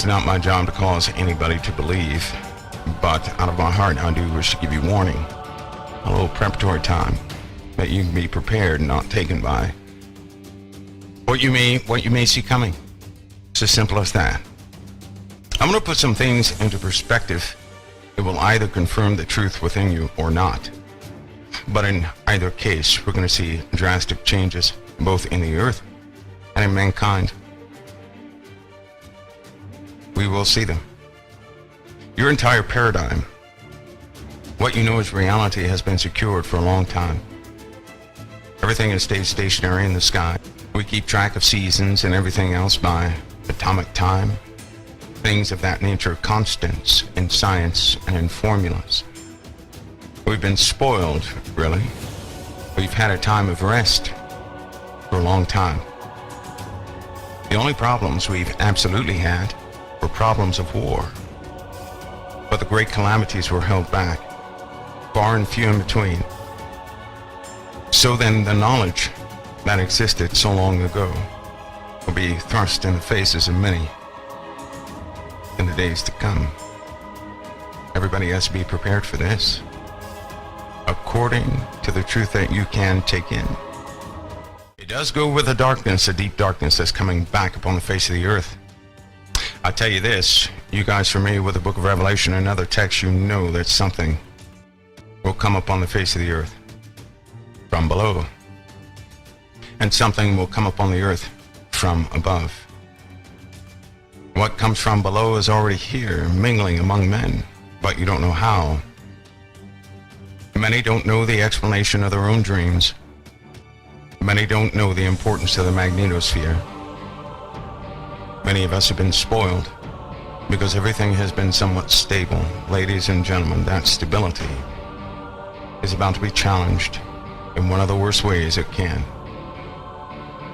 It's not my job to cause anybody to believe, but out of my heart I do wish to give you warning. A little preparatory time that you can be prepared and not taken by what you may see coming. It's as simple as that. I'm going to put some things into perspective. It will either confirm the truth within you or not. But in either case, we're going to see drastic changes both in the earth and in mankind. We will see them. Your entire paradigm, what you know as reality, has been secured for a long time. Everything has stayed stationary in the sky. We keep track of seasons and everything else by atomic time. Things of that nature, constants in science and in formulas. We've been spoiled, really. We've had a time of rest for a long time. The only problems we've absolutely had were problems of war. But the great calamities were held back, far and few in between. So then the knowledge that existed so long ago will be thrust in the faces of many in the days to come. Everybody has to be prepared for this, according to the truth that you can take in. It does go with the darkness, a deep darkness that's coming back upon the face of the earth. I tell you this, you guys familiar with the book of Revelation and other texts, you know that something will come upon the face of the earth from below, and something will come upon the earth from above. What comes from below is already here, mingling among men, but you don't know how. Many don't know the explanation of their own dreams. Many don't know the importance of the magnetosphere. Many of us have been spoiled because everything has been somewhat stable. Ladies and gentlemen, that stability is about to be challenged in one of the worst ways it can.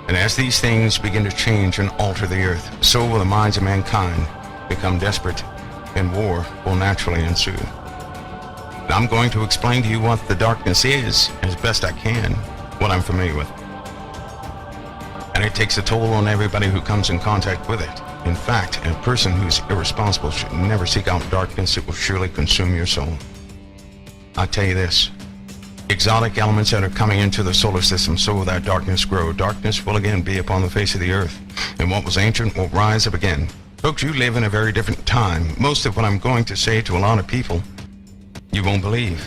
And as these things begin to change and alter the earth, so will the minds of mankind become desperate, and war will naturally ensue. And I'm going to explain to you what the darkness is as best I can, what I'm familiar with. And it takes a toll on everybody who comes in contact with it. In fact, a person who's irresponsible should never seek out darkness. It will surely consume your soul. I tell you this, exotic elements that are coming into the solar system, so will that darkness grow. Darkness will again be upon the face of the earth, and what was ancient will rise up again. Folks, you live in a very different time. Most of what I'm going to say to a lot of people, you won't believe.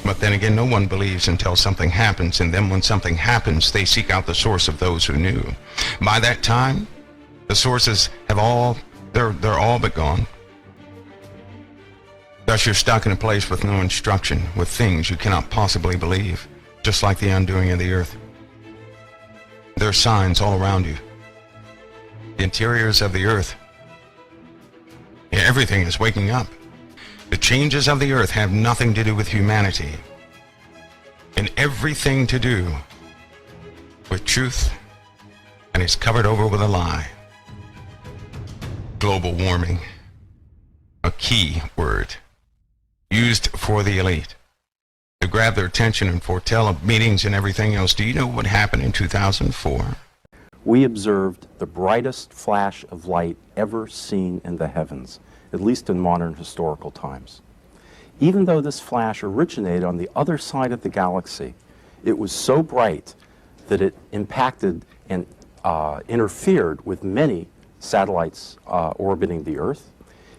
But then again, no one believes until something happens, and then when something happens, they seek out the source of those who knew. By that time, the sources have they're all but gone. Thus you're stuck in a place with no instruction, with things you cannot possibly believe, just like the undoing of the earth. There are signs all around you. The interiors of the earth, everything is waking up. The changes of the earth have nothing to do with humanity, and everything to do with truth, and it's covered over with a lie. Global warming, a key word used for the elite to grab their attention and foretell of meetings and everything else. Do you know what happened in 2004? We observed the brightest flash of light ever seen in the heavens, at least in modern historical times. Even though this flash originated on the other side of the galaxy, it was so bright that it impacted and interfered with many satellites orbiting the Earth.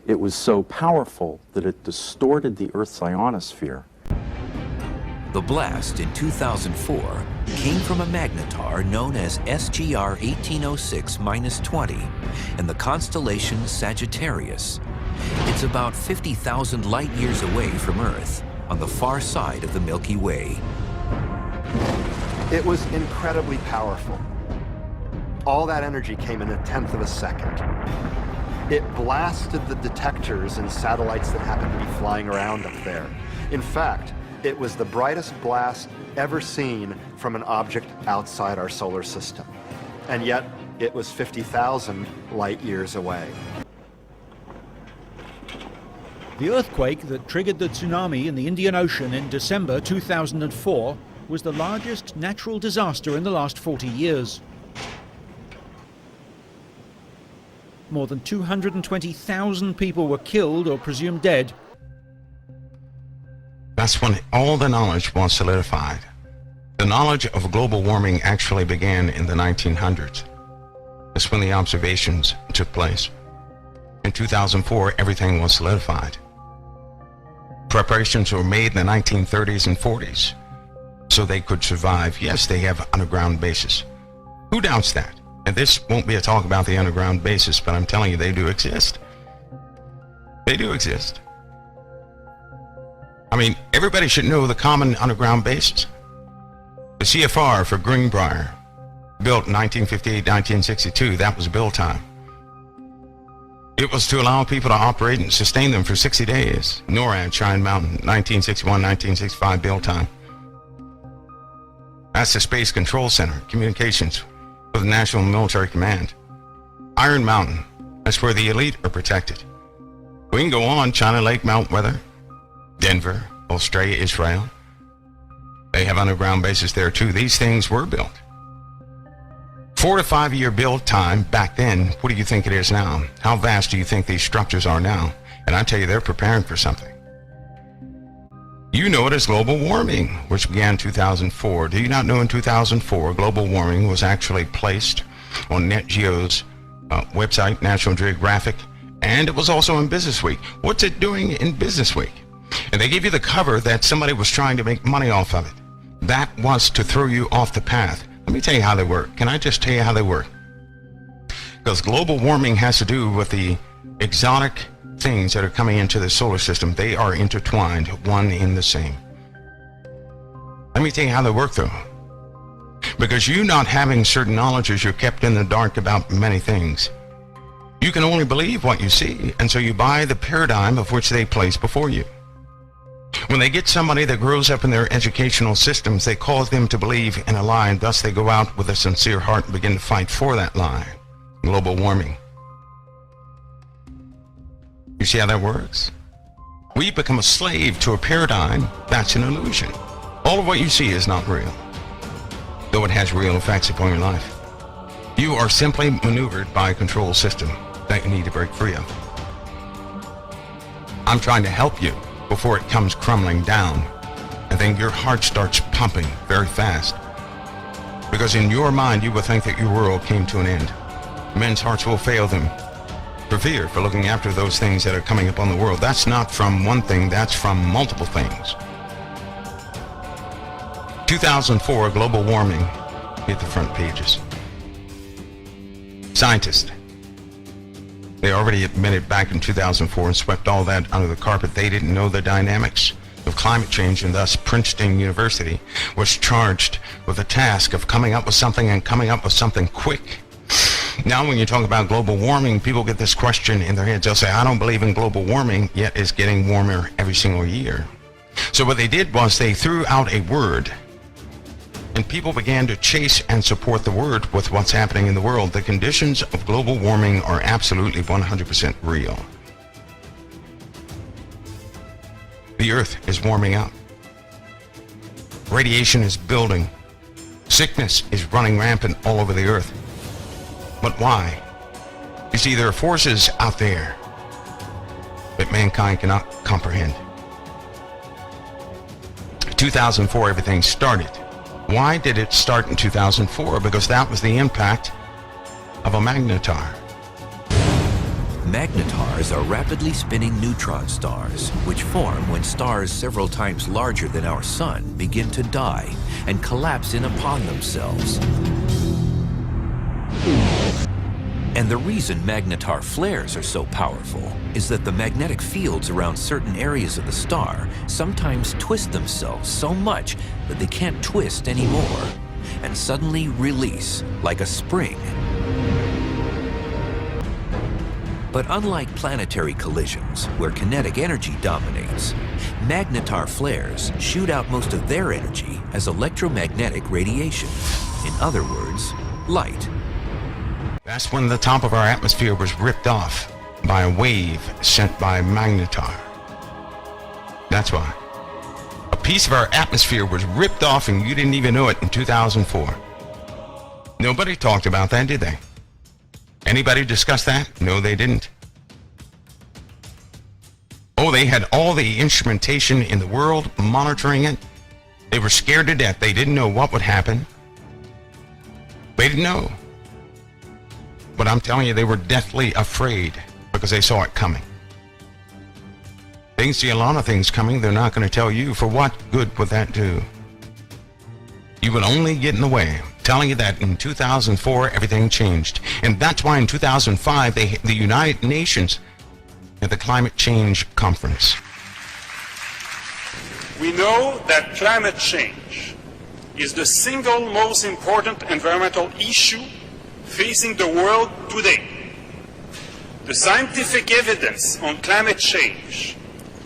It was so powerful that it distorted the Earth's ionosphere. The blast in 2004 came from a magnetar known as SGR 1806-20 in the constellation Sagittarius. It's about 50,000 light years away from Earth, on the far side of the Milky Way. It was incredibly powerful. All that energy came in 1/10 of a second. It blasted the detectors and satellites that happened to be flying around up there. In fact, it was the brightest blast ever seen from an object outside our solar system. And yet, it was 50,000 light years away. The earthquake that triggered the tsunami in the Indian Ocean in December 2004 was the largest natural disaster in the last 40 years. More than 220,000 people were killed or presumed dead. That's when all the knowledge was solidified. The knowledge of global warming actually began in the 1900s. That's when the observations took place. In 2004, everything was solidified. Preparations were made in the 1930s and 40s so they could survive. Yes, they have underground bases. Who doubts that? And this won't be a talk about the underground bases, but I'm telling you, they do exist. They do exist. I mean, everybody should know the common underground bases. The CFR for Greenbrier, built in 1958-1962, that was build time. It was to allow people to operate and sustain them for 60 days. NORAD, Cheyenne Mountain, 1961-1965 build time. That's the Space Control Center, communications with the National Military Command. Iron Mountain, that's where the elite are protected. We can go on, China Lake, Mount Weather, Denver, Australia, Israel. They have underground bases there too. These things were built. 4 to 5 year build time back then. What do you think it is now? How vast do you think these structures are now? And I tell you, they're preparing for something. You know it as global warming, which began in 2004. Do you not know in 2004, global warming was actually placed on Net Geo's website, National Geographic, and it was also in Business Week. What's it doing in Business Week? And they gave you the cover that somebody was trying to make money off of it. That was to throw you off the path. Let me tell you how they work. Can I just tell you how they work? Because global warming has to do with the exotic things that are coming into the solar system. They are intertwined, one in the same. Let me tell you how they work though. Because you not having certain knowledges, you're kept in the dark about many things. You can only believe what you see, and so you buy the paradigm of which they place before you. When they get somebody that grows up in their educational systems, they cause them to believe in a lie, and thus they go out with a sincere heart and begin to fight for that lie. Global warming. You see how that works? We become a slave to a paradigm that's an illusion. All of what you see is not real, though it has real effects upon your life. You are simply maneuvered by a control system that you need to break free of. I'm trying to help you before it comes crumbling down, and then your heart starts pumping very fast. Because in your mind, you will think that your world came to an end. Men's hearts will fail them for fear, for looking after those things that are coming upon the world. That's not from one thing, that's from multiple things. 2004, global warming hit the front pages. Scientists, they already admitted back in 2004 and swept all that under the carpet. They didn't know the dynamics of climate change, and thus Princeton University was charged with the task of coming up with something, and coming up with something quick. Now when you talk about global warming, people get this question in their heads. They'll say, I don't believe in global warming, yet it's getting warmer every single year. So what they did was they threw out a word, and people began to chase and support the word with what's happening in the world. The conditions of global warming are absolutely 100% real. The earth is warming up. Radiation is building. Sickness is running rampant all over the earth. But why? You see, there are forces out there that mankind cannot comprehend. 2004, everything started. Why did it start in 2004? Because that was the impact of a magnetar. Magnetars are rapidly spinning neutron stars, which form when stars several times larger than our sun begin to die and collapse in upon themselves. And the reason magnetar flares are so powerful is that the magnetic fields around certain areas of the star sometimes twist themselves so much that they can't twist anymore, and suddenly release like a spring. But unlike planetary collisions, where kinetic energy dominates, magnetar flares shoot out most of their energy as electromagnetic radiation. In other words, light. That's when the top of our atmosphere was ripped off by a wave sent by a magnetar. That's why. A piece of our atmosphere was ripped off and you didn't even know it in 2004. Nobody talked about that, did they? Anybody discuss that? No, they didn't. Oh, they had all the instrumentation in the world monitoring it. They were scared to death. They didn't know what would happen. They didn't know. But I'm telling you, they were deathly afraid because they saw it coming. They can see a lot of things coming. They're not going to tell you. For what good would that do? You would only get in the way. I'm telling you that in 2004, everything changed. And that's why in 2005, the United Nations had the Climate Change Conference. We know that climate change is the single most important environmental issue facing the world today. The scientific evidence on climate change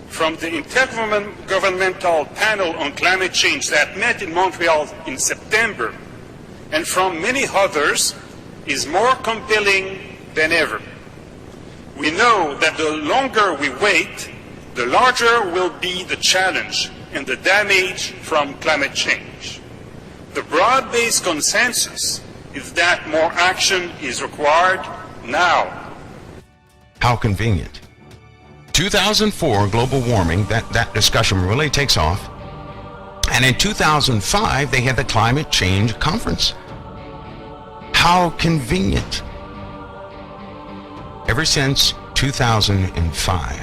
from the Intergovernmental Panel on Climate Change that met in Montreal in September and from many others is more compelling than ever. We know that the longer we wait, the larger will be the challenge and the damage from climate change. The broad-based consensus is that more action is required now. How convenient. 2004 global warming, that discussion really takes off. And in 2005, they had the Climate Change Conference. How convenient. Ever since 2005,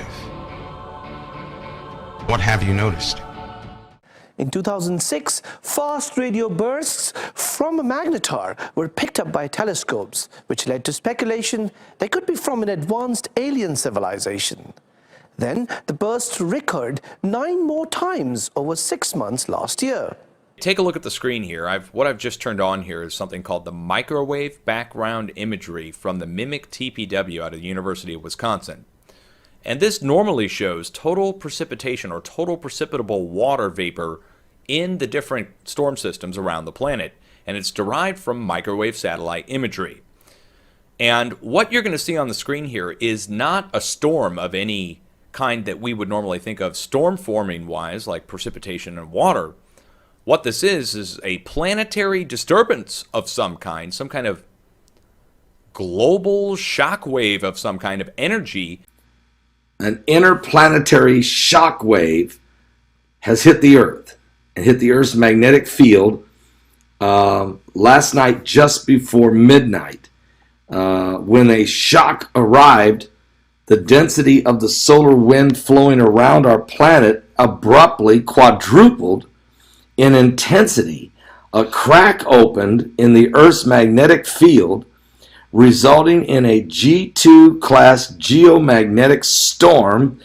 what have you noticed? In 2006, fast radio bursts from a magnetar were picked up by telescopes, which led to speculation they could be from an advanced alien civilization. Then, the bursts recurred 9 more times over 6 months last year. Take a look at the screen here. What I've just turned on here is something called the microwave background imagery from the MIMIC TPW out of the University of Wisconsin. And this normally shows total precipitation or total precipitable water vapor in the different storm systems around the planet. And it's derived from microwave satellite imagery. And what you're going to see on the screen here is not a storm of any kind that we would normally think of storm forming wise, like precipitation and water. What this is a planetary disturbance of some kind of global shockwave of some kind of energy. An interplanetary shockwave has hit the Earth and hit the Earth's magnetic field last night just before midnight. When a shock arrived, the density of the solar wind flowing around our planet abruptly quadrupled in intensity. A crack opened in the Earth's magnetic field, resulting in a G2 class geomagnetic storm.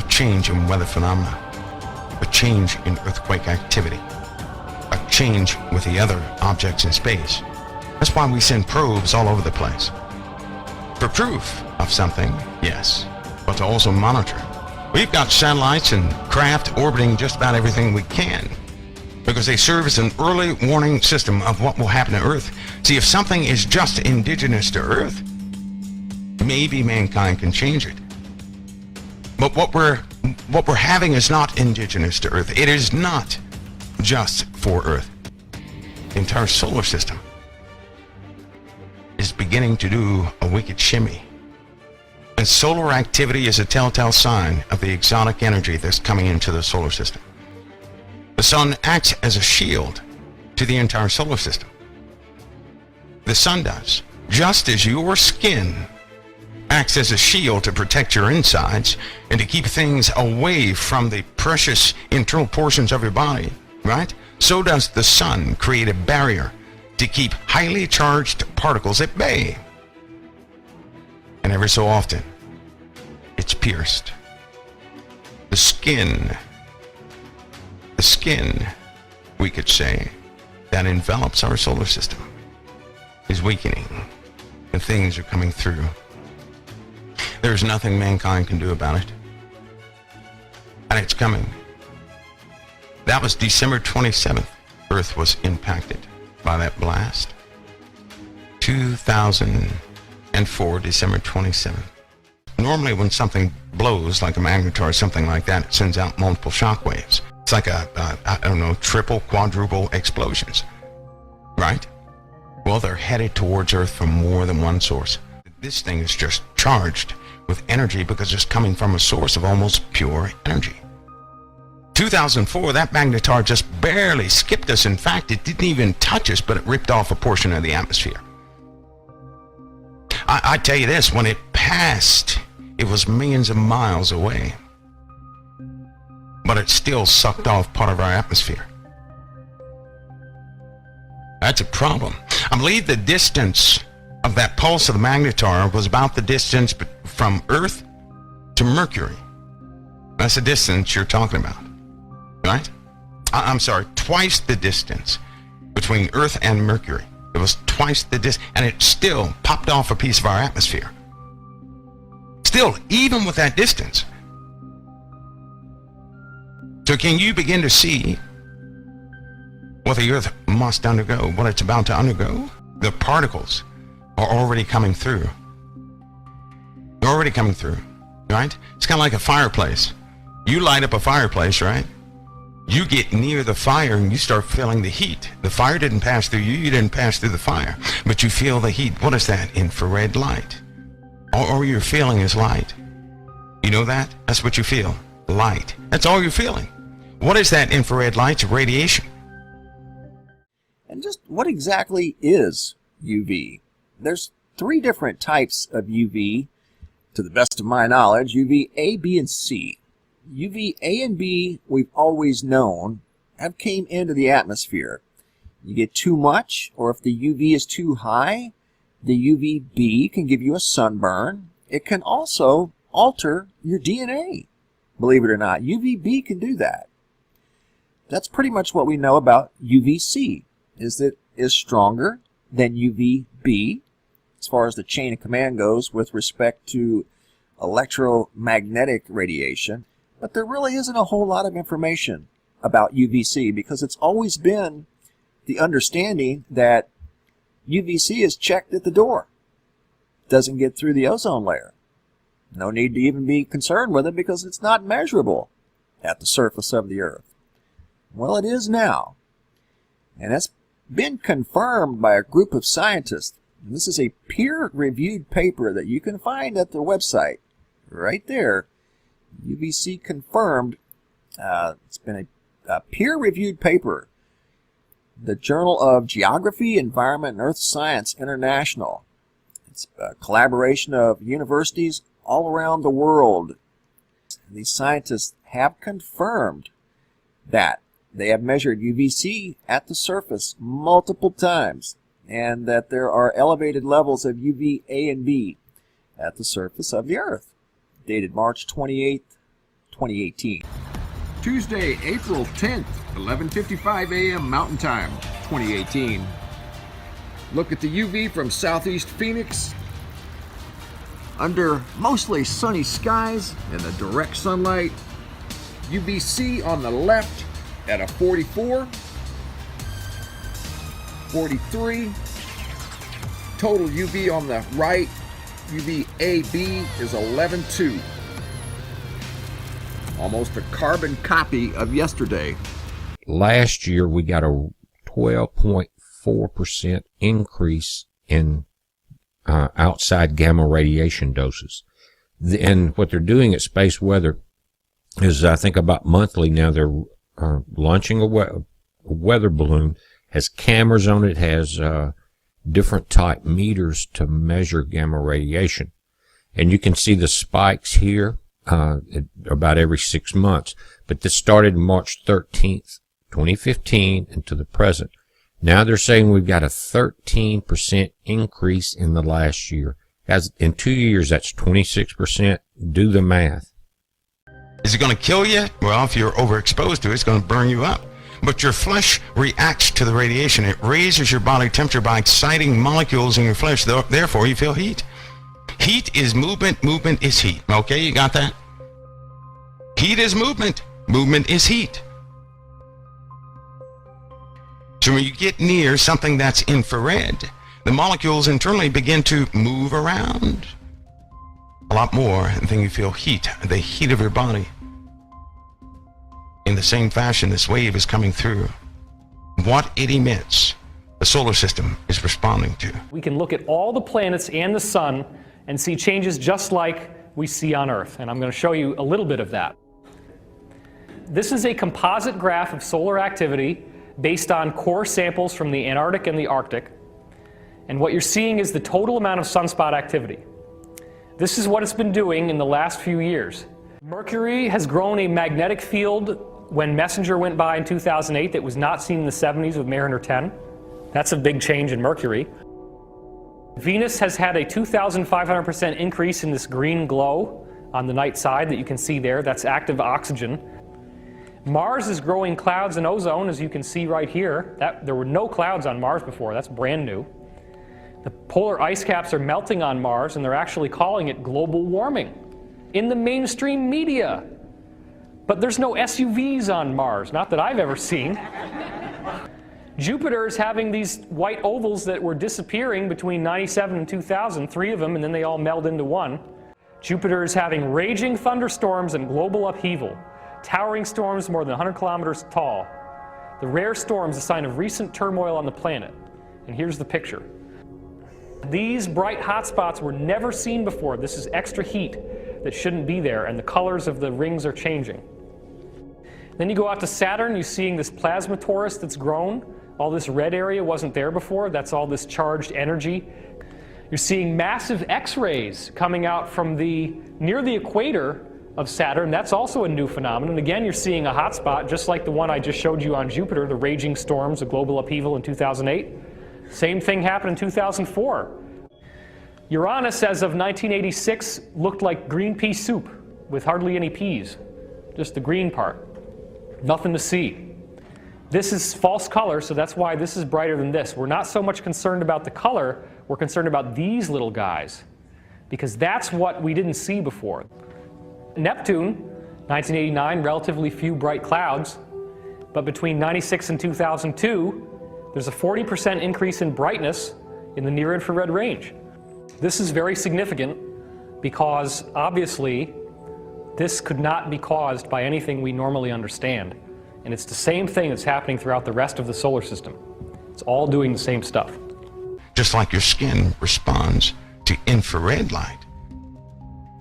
Change in weather phenomena, a change in earthquake activity, a change with the other objects in space. That's why we send probes all over the place. For proof of something, yes, but to also monitor. We've got satellites and craft orbiting just about everything we can because they serve as an early warning system of what will happen to Earth. See, if something is just indigenous to Earth, maybe mankind can change it. But what we're having is not indigenous to Earth. It is not just for Earth. The entire solar system is beginning to do a wicked shimmy. And solar activity is a telltale sign of the exotic energy that's coming into the solar system. The sun acts as a shield to the entire solar system. The sun does, just as your skin acts as a shield to protect your insides and to keep things away from the precious internal portions of your body. right? So does the sun create a barrier to keep highly charged particles at bay. And every so often, it's pierced. The skin, we could say, that envelops our solar system is weakening, and things are coming through. There's nothing mankind can do about it. And it's coming. That was December 27th. Earth was impacted by that blast. 2004, December 27th. Normally when something blows, like a magnetar or something like that, it sends out multiple shock waves. It's like I don't know, triple, quadruple explosions, right? Well, they're headed towards Earth from more than one source. This thing is just charged with energy because it's coming from a source of almost pure energy. 2004, that magnetar just barely skipped us. In fact, it didn't even touch us, but it ripped off a portion of the atmosphere. I tell you this, when it passed, it was millions of miles away. But it still sucked off part of our atmosphere. That's a problem. I believe the distance of that pulse of the magnetar was about the distance from Earth to Mercury. That's the distance you're talking about, right? I'm sorry, twice the distance between Earth and Mercury. It was twice the distance, and it still popped off a piece of our atmosphere. Still, even with that distance. So can you begin to see what the Earth must undergo, what it's about to undergo? The particles are already coming through. They're already coming through, right? It's kind of like a fireplace. You light up a fireplace, right? You get near the fire and you start feeling the heat. The fire didn't pass through you, you didn't pass through the fire, but you feel the heat. What is that? Infrared light. All you're feeling is light. You know that? That's what you feel. Light. That's all you're feeling. What is that infrared light? It's radiation. And just what exactly is UV? There's 3 different types of UV, to the best of my knowledge: UV A, B, and C. UV A and B, we've always known, have came into the atmosphere. You get too much, or if the UV is too high, the UVB can give you a sunburn. It can also alter your DNA. Believe it or not, UVB can do that. That's pretty much what we know about UVC, is that it is stronger than UVB as far as the chain of command goes with respect to electromagnetic radiation. But there really isn't a whole lot of information about UVC because it's always been the understanding that UVC is checked at the door. It doesn't get through the ozone layer. No need to even be concerned with it because it's not measurable at the surface of the Earth. Well, it is now. And that's been confirmed by a group of scientists. And this is a peer-reviewed paper that you can find at their website. Right there. UVC confirmed. It's been a peer-reviewed paper. The Journal of Geography, Environment, and Earth Science International. It's a collaboration of universities all around the world. These scientists have confirmed that they have measured UVC at the surface multiple times, and that there are elevated levels of UV A and B at the surface of the Earth. Dated March 28th, 2018. Tuesday, April 10th, 11:55 a.m. Mountain Time, 2018. Look at the UV from southeast Phoenix. Under mostly sunny skies and the direct sunlight. UVC on the left at a 44, 43. Total UV on the right, UVAB is 11.2. Almost a carbon copy of yesterday. Last year we got a 12.4% increase in outside gamma radiation doses. And what they're doing at Space Weather is, I think about monthly now, they're launching a weather balloon, has cameras on it, has different type meters to measure gamma radiation. And you can see the spikes here about every 6 months. But this started March 13th, 2015 and to the present. Now they're saying we've got a 13% increase in the last year. Guys, in 2 years, that's 26%. Do the math. Is it going to kill you? Well, if you're overexposed to it, it's going to burn you up. But your flesh reacts to the radiation. It raises your body temperature by exciting molecules in your flesh. Therefore, you feel heat. Heat is movement. Movement is heat. Okay, you got that? Heat is movement. Movement is heat. So when you get near something that's infrared, the molecules internally begin to move around a lot more, and then you feel heat, the heat of your body. In the same fashion, this wave is coming through. What it emits, the solar system is responding to. We can look at all the planets and the sun and see changes just like we see on Earth, and I'm going to show you a little bit of that. This is a composite graph of solar activity based on core samples from the Antarctic and the Arctic. And what you're seeing is the total amount of sunspot activity. This is what it's been doing in the last few years. Mercury has grown a magnetic field when Messenger went by in 2008 that was not seen in the 70s with Mariner 10. That's a big change in Mercury. Venus has had a 2,500% increase in this green glow on the night side that you can see there. That's active oxygen. Mars is growing clouds and ozone, as you can see right here. There were no clouds on Mars before. That's brand new. The polar ice caps are melting on Mars, and they're actually calling it global warming in the mainstream media. But there's no SUVs on Mars, not that I've ever seen. Jupiter is having these white ovals that were disappearing between 97 and 2000, 3 of them, and then they all meld into one. Jupiter is having raging thunderstorms and global upheaval. Towering storms more than 100 kilometers tall. The rare storms, a sign of recent turmoil on the planet. And here's the picture. These bright hotspots were never seen before. This is extra heat that shouldn't be there, and the colors of the rings are changing. Then you go out to Saturn, you're seeing this plasma torus that's grown. All this red area wasn't there before. That's all this charged energy. You're seeing massive X-rays coming out from near the equator of Saturn. That's also a new phenomenon. Again, you're seeing a hotspot, just like the one I just showed you on Jupiter, the raging storms, the global upheaval in 2008. Same thing happened in 2004. Uranus, as of 1986, looked like green pea soup with hardly any peas, just the green part. Nothing to see. This is false color, so that's why this is brighter than this. We're not so much concerned about the color, we're concerned about these little guys, because that's what we didn't see before. Neptune, 1989, relatively few bright clouds, but between 96 and 2002, there's a 40% increase in brightness in the near-infrared range. This is very significant because, obviously, this could not be caused by anything we normally understand. And it's the same thing that's happening throughout the rest of the solar system. It's all doing the same stuff. Just like your skin responds to infrared light,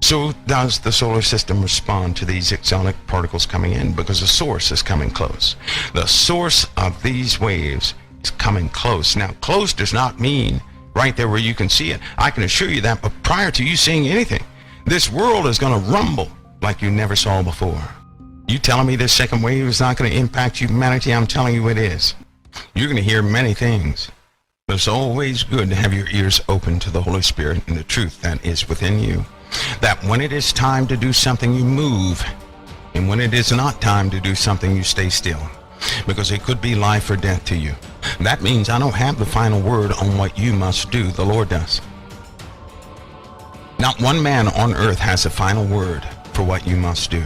so does the solar system respond to these exotic particles coming in, because the source is coming close. The source of these waves is coming close. Now, close does not mean right there where you can see it. I can assure you that, but prior to you seeing anything, this world is going to rumble like you never saw before. You telling me this second wave is not going to impact humanity? I'm telling you it is. You're going to hear many things. But it's always good to have your ears open to the Holy Spirit and the truth that is within you. That when it is time to do something, you move. And when it is not time to do something, you stay still. Because it could be life or death to you. That means I don't have the final word on what you must do. The Lord does. Not one man on earth has the final word for what you must do.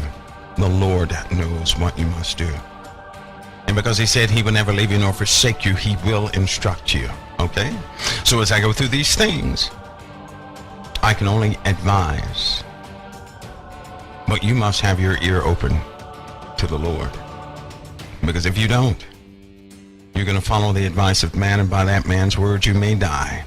The Lord knows what you must do. And because he said he will never leave you nor forsake you, he will instruct you. Okay? So as I go through these things, I can only advise. But you must have your ear open to the Lord. Because if you don't, you're going to follow the advice of man, and by that man's word you may die.